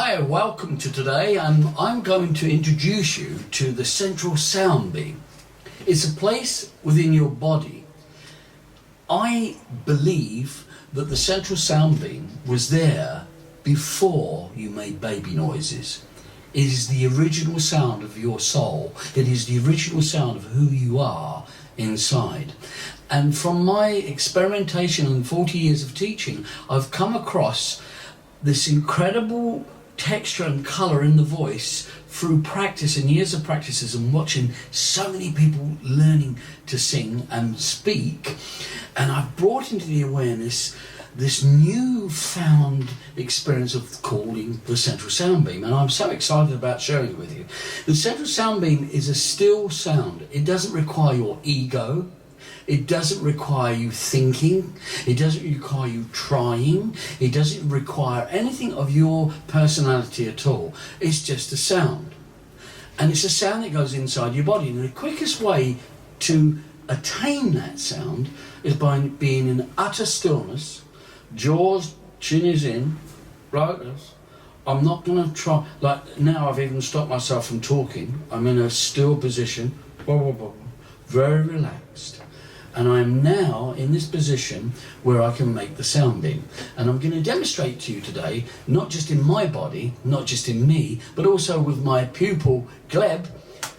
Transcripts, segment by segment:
Hi, welcome to today, and I'm going to introduce you to the central sound beam. It's a place within your body. I believe that the central sound beam was there before you made baby noises. It is the original sound of your soul. It is the original sound of who you are inside. And from my experimentation and 40 years of teaching, I've come across this incredible texture and colour in the voice through practice and years of practices and watching so many people learning to sing and speak. And I've brought into the awareness this new-found experience of calling the central sound beam, and I'm so excited about sharing it with you. The central sound beam is a still sound. It doesn't require your ego. It doesn't require you thinking. It doesn't require you trying. It doesn't require anything of your personality at all. It's just a sound. And it's a sound that goes inside your body. And the quickest way to attain that sound is by being in utter stillness. Jaws, chin is in, like this. I'm not going to try, like now I've even stopped myself from talking. I'm in a still position, very relaxed. And I'm now in this position where I can make the sound beam. And I'm going to demonstrate to you today, not just in my body, not just in me, but also with my pupil, Gleb,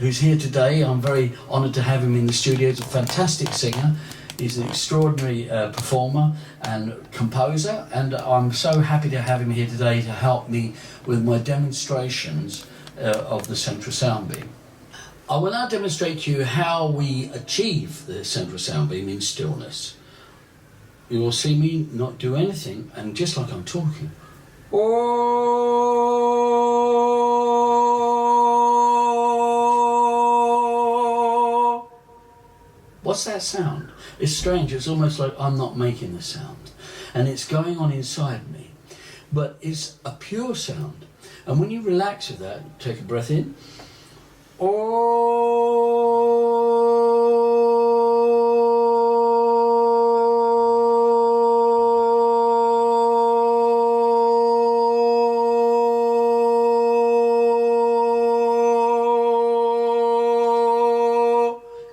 who's here today. I'm very honoured to have him in the studio. He's a fantastic singer. He's an extraordinary performer and composer. And I'm so happy to have him here today to help me with my demonstrations of the central sound beam. I will now demonstrate to you how we achieve the central sound beam in stillness. You will see me not do anything, and just like I'm talking. What's that sound? It's strange, it's almost like I'm not making the sound. And it's going on inside me. But it's a pure sound. And when you relax with that, take a breath in.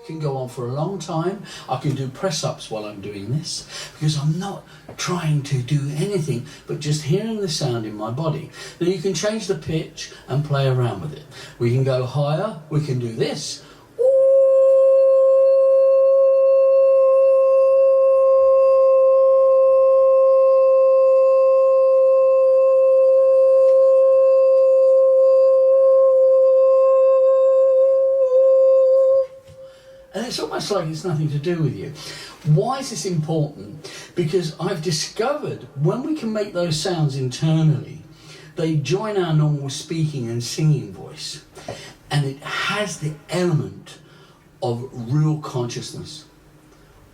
Can go on for a long time. I can do press-ups while I'm doing this because I'm not trying to do anything but just hearing the sound in my body. Then you can change the pitch and play around with it. We can go higher, we can do this. And it's almost like it's nothing to do with you. Why is this important? Because I've discovered when we can make those sounds internally, they join our normal speaking and singing voice. And it has the element of real consciousness,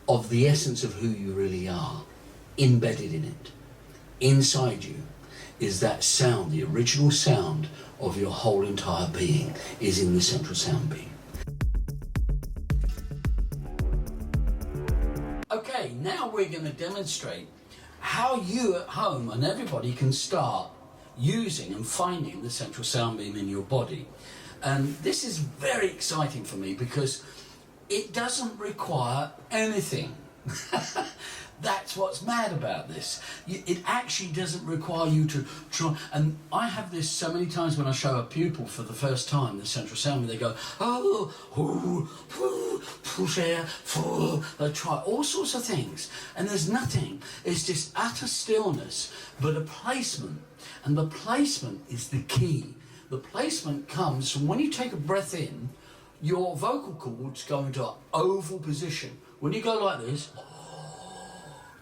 of the essence of who you really are, embedded in it. Inside you is that sound, the original sound of your whole entire being is in the central sound beam. Okay, now we're going to demonstrate how you at home and everybody can start using and finding the central sound beam in your body. And this is very exciting for me because it doesn't require anything. That's what's mad about this. It actually doesn't require you to try. And I have this so many times when I show a pupil for the first time, the central sound, they go, push air, they try all sorts of things. And there's nothing. It's just utter stillness, but a placement. And the placement is the key. The placement comes from when you take a breath in, your vocal cords go into an oval position. When you go like this,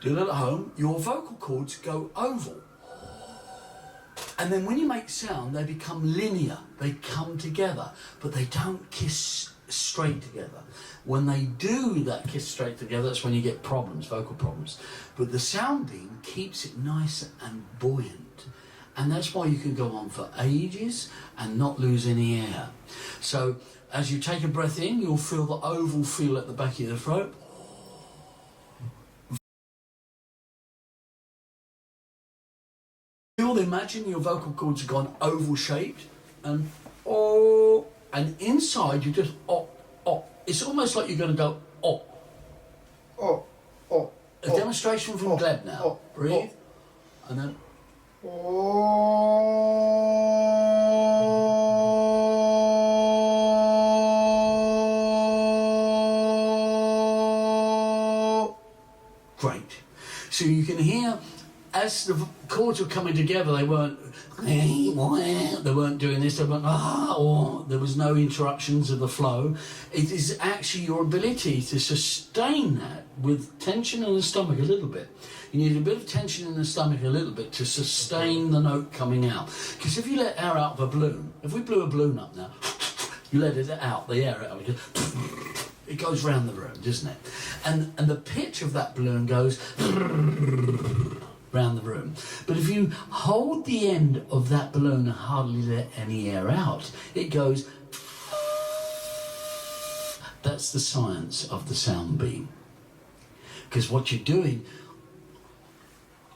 do that at home, your vocal cords go oval. And then when you make sound, they become linear. They come together, but they don't kiss straight together. When they do that kiss straight together, that's when you get problems, vocal problems. But the sound beam keeps it nice and buoyant. And that's why you can go on for ages and not lose any air. So as you take a breath in, you'll feel the oval feel at the back of your throat. feel, imagine your vocal cords have gone oval shaped, and oh, and inside you just oh, oh. It's almost like you're going to go oh. Oh, oh. A demonstration from Gleb now. Oh, breathe, and then. Great. So you can hear as the chords were coming together, they weren't doing this, they weren't or there was no interruptions of the flow. It is actually your ability to sustain that with tension in the stomach a little bit. You need a bit of tension in the stomach a little bit to sustain the note coming out. Because if you let air out of a balloon, if we blew a balloon up now, you let it out, the air out, it goes round the room, doesn't it? And the pitch of that balloon goes round the room. But if you hold the end of that balloon and hardly let any air out, it goes. That's the science of the sound beam. Because what you're doing,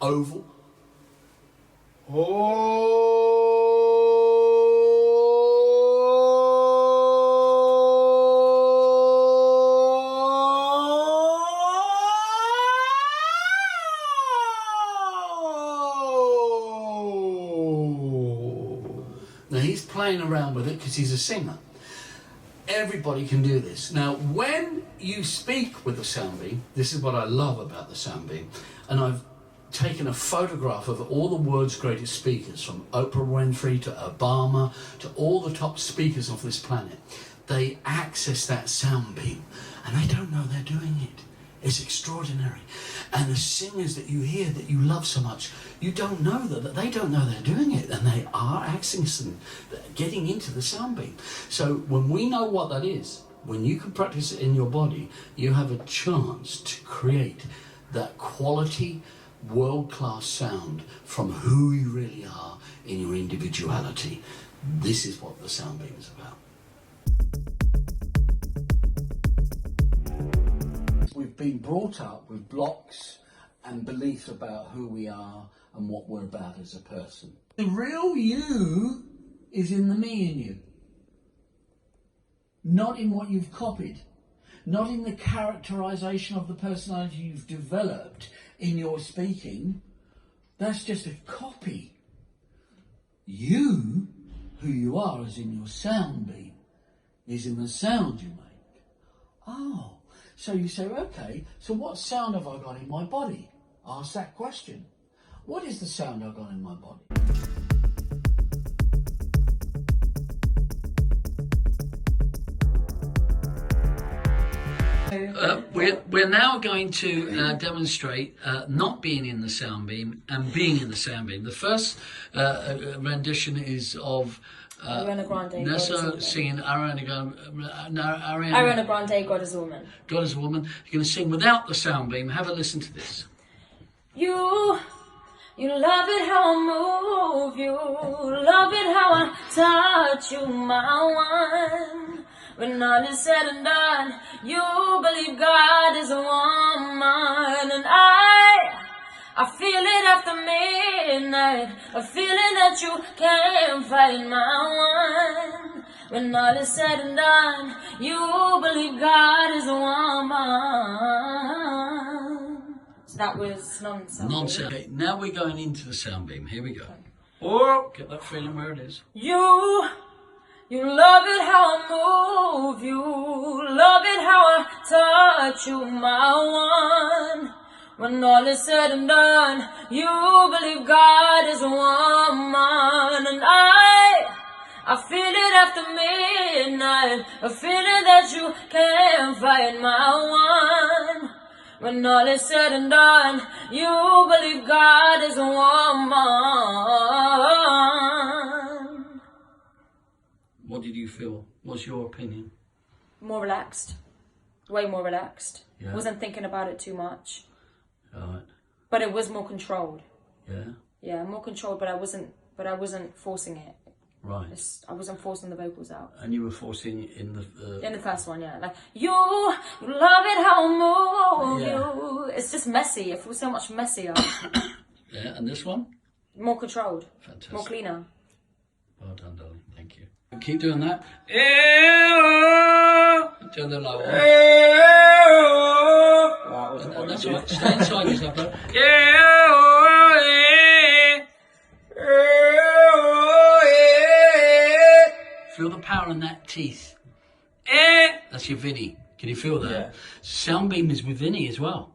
oval, Now he's playing around with it because he's a singer. Everybody can do this. Now, when you speak with the sound beam, this is what I love about the sound beam, and I've taken a photograph of all the world's greatest speakers, from Oprah Winfrey to Obama to all the top speakers of this planet. They access that sound beam, and they don't know they're doing it. It's extraordinary. And the singers that you hear that you love so much, you don't know that they don't know they're doing it, and they are accessing, getting into the sound beam. So when we know what that is, when you can practice it in your body, you have a chance to create that quality, world-class sound from who you really are in your individuality. This is what the sound beam is about. We've been brought up with blocks and beliefs about who we are and what we're about as a person. The real you is in the me in you, not in what you've copied, not in the characterization of the personality you've developed in your speaking. That's just a copy. You, who you are, as in your sound beam, is in the sound you make. Oh. So you say, okay, so what sound have I got in my body? Ask that question. What is the sound I've got in my body? We're now going to demonstrate not being in the sound beam and being in the sound beam. The first rendition is of Ariana Grande, Nessa singing Ariana Grande, God is a Woman. God is a Woman. You're going to sing without the sound beam. Have a listen to this. You love it how I move, you love it how I touch you, my one. When all is said and done, you believe God is a woman, and I feel it after midnight, a feeling that you can't fight, my one. When all is said and done, you believe God is a woman. So that was non-sound. Non-sound. Okay, now we're going into the sound beam. Here we go. Oh, get that feeling where it is. You love it how I move, you love it how I touch you, my one. When all is said and done, you believe God is a woman, and I feel it after midnight, a feeling that you can't fight, my one. When all is said and done, you believe God is a woman. What did you feel? What's your opinion? More relaxed, way more relaxed. Yeah. Wasn't thinking about it too much. Right. But it was more controlled. Yeah. Yeah, more controlled, but I wasn't forcing it. Right. I wasn't forcing the vocals out. And you were forcing in the In the first one, yeah. Like, you love it how I move, Yeah. you. It's just messy. It feels so much messier. Yeah, and this one? More controlled. Fantastic. More cleaner. Well done, darling. Thank you. Keep doing that. Do the low one. And that's all right. Stay inside yourself, bro. Feel the power in that teeth. That's your Vinny. Can you feel that? Yeah. Sound beam is with Vinny as well.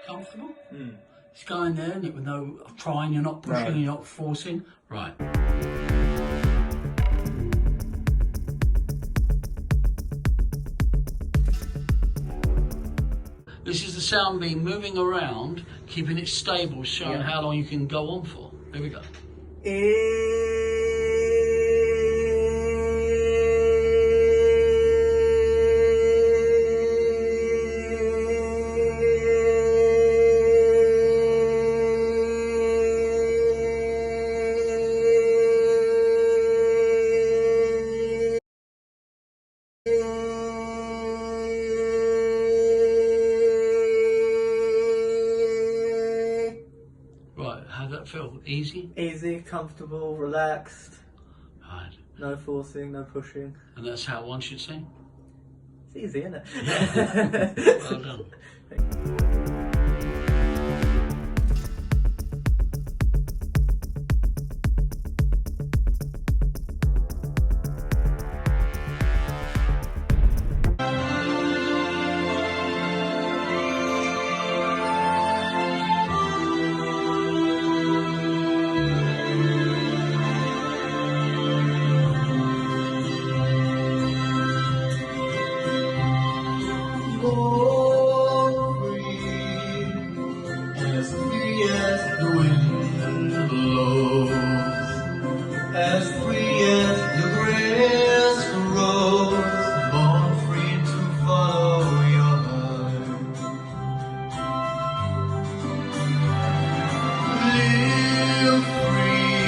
Comfortable? It's going there and with no trying, you're not pushing, you're not forcing. Right. This is the sound beam moving around, keeping it stable, showing how long you can go on for. Here we go. Right, how'd that feel? Easy? Easy, comfortable, relaxed. Right. No forcing, no pushing. And that's how one should sing? It's easy, isn't it? Well done. As free as the grass grows, born free to follow your heart. Live free,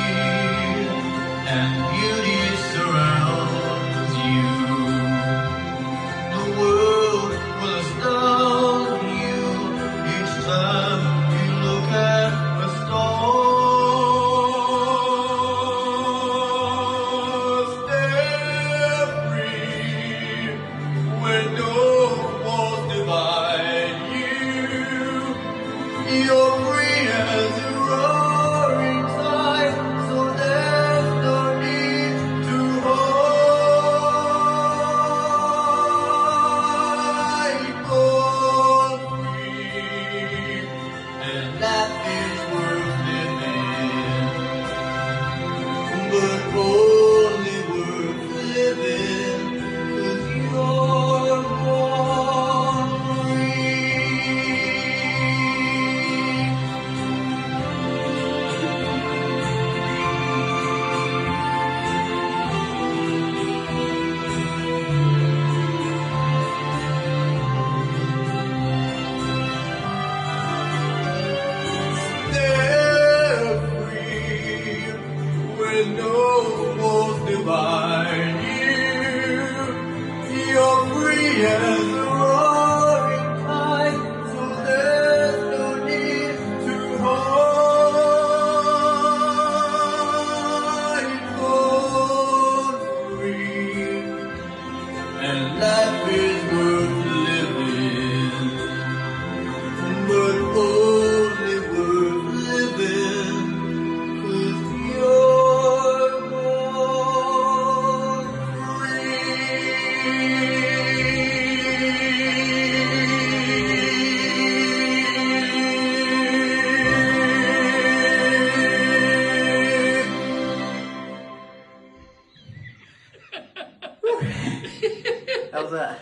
and beauty surrounds you. The world will astound you each time you look at a star. You're free as a roaring tide, so there's no need to hide. Born free, and life is worth living, but only worth living 'cause you're born free. No walls divide you. You're free as a roaring tide, so there's no need to hide. Born free, and life is worth living, but only worth living 'cause you're born free. How's that?